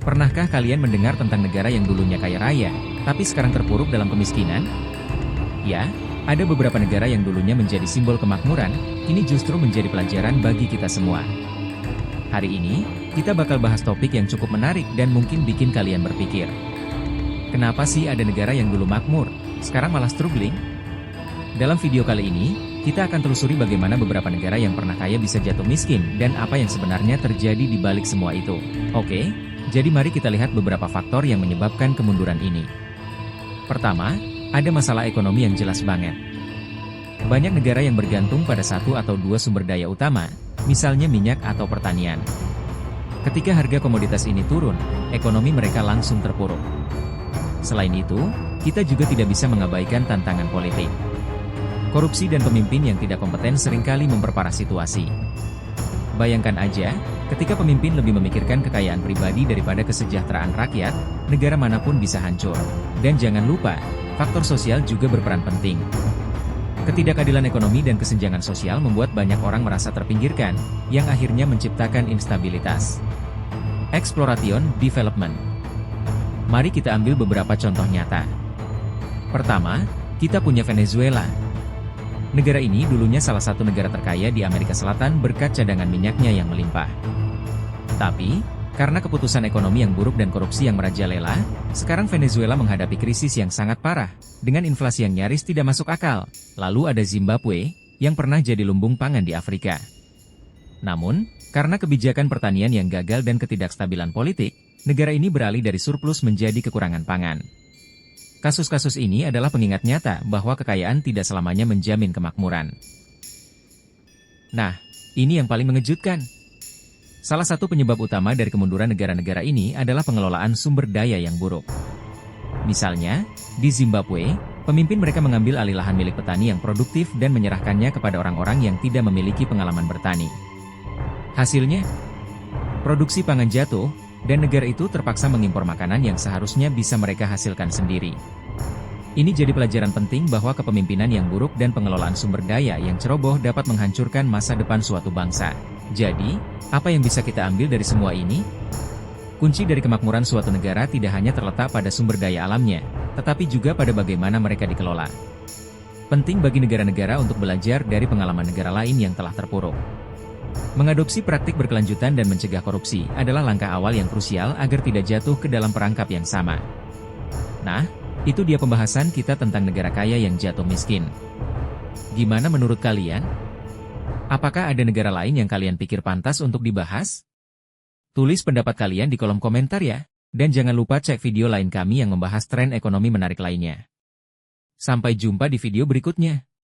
Pernahkah kalian mendengar tentang negara yang dulunya kaya raya, tapi sekarang terpuruk dalam kemiskinan? Ya, ada beberapa negara yang dulunya menjadi simbol kemakmuran, kini justru menjadi pelajaran bagi kita semua. Hari ini, kita bakal bahas topik yang cukup menarik dan mungkin bikin kalian berpikir. Kenapa sih ada negara yang dulu makmur, sekarang malah struggling? Dalam video kali ini, kita akan telusuri bagaimana beberapa negara yang pernah kaya bisa jatuh miskin dan apa yang sebenarnya terjadi di balik semua itu. Oke, jadi mari kita lihat beberapa faktor yang menyebabkan kemunduran ini. Pertama, ada masalah ekonomi yang jelas banget. Banyak negara yang bergantung pada satu atau dua sumber daya utama, misalnya minyak atau pertanian. Ketika harga komoditas ini turun, ekonomi mereka langsung terpuruk. Selain itu, kita juga tidak bisa mengabaikan tantangan politik. Korupsi dan pemimpin yang tidak kompeten seringkali memperparah situasi. Bayangkan aja, ketika pemimpin lebih memikirkan kekayaan pribadi daripada kesejahteraan rakyat, negara manapun bisa hancur. Dan jangan lupa, faktor sosial juga berperan penting. Ketidakadilan ekonomi dan kesenjangan sosial membuat banyak orang merasa terpinggirkan, yang akhirnya menciptakan instabilitas. Exploration Development. Mari kita ambil beberapa contoh nyata. Pertama, kita punya Venezuela. Negara ini dulunya salah satu negara terkaya di Amerika Selatan berkat cadangan minyaknya yang melimpah. Tapi, karena keputusan ekonomi yang buruk dan korupsi yang merajalela, sekarang Venezuela menghadapi krisis yang sangat parah, dengan inflasi yang nyaris tidak masuk akal. Lalu ada Zimbabwe, yang pernah jadi lumbung pangan di Afrika. Namun, karena kebijakan pertanian yang gagal dan ketidakstabilan politik, negara ini beralih dari surplus menjadi kekurangan pangan. Kasus-kasus ini adalah pengingat nyata bahwa kekayaan tidak selamanya menjamin kemakmuran. Nah, ini yang paling mengejutkan. Salah satu penyebab utama dari kemunduran negara-negara ini adalah pengelolaan sumber daya yang buruk. Misalnya, di Zimbabwe, pemimpin mereka mengambil alih lahan milik petani yang produktif dan menyerahkannya kepada orang-orang yang tidak memiliki pengalaman bertani. Hasilnya, produksi pangan jatuh, dan negara itu terpaksa mengimpor makanan yang seharusnya bisa mereka hasilkan sendiri. Ini jadi pelajaran penting bahwa kepemimpinan yang buruk dan pengelolaan sumber daya yang ceroboh dapat menghancurkan masa depan suatu bangsa. Jadi, apa yang bisa kita ambil dari semua ini? Kunci dari kemakmuran suatu negara tidak hanya terletak pada sumber daya alamnya, tetapi juga pada bagaimana mereka dikelola. Penting bagi negara-negara untuk belajar dari pengalaman negara lain yang telah terpuruk. Mengadopsi praktik berkelanjutan dan mencegah korupsi adalah langkah awal yang krusial agar tidak jatuh ke dalam perangkap yang sama. Nah, itu dia pembahasan kita tentang negara kaya yang jatuh miskin. Gimana menurut kalian? Apakah ada negara lain yang kalian pikir pantas untuk dibahas? Tulis pendapat kalian di kolom komentar ya, dan jangan lupa cek video lain kami yang membahas tren ekonomi menarik lainnya. Sampai jumpa di video berikutnya.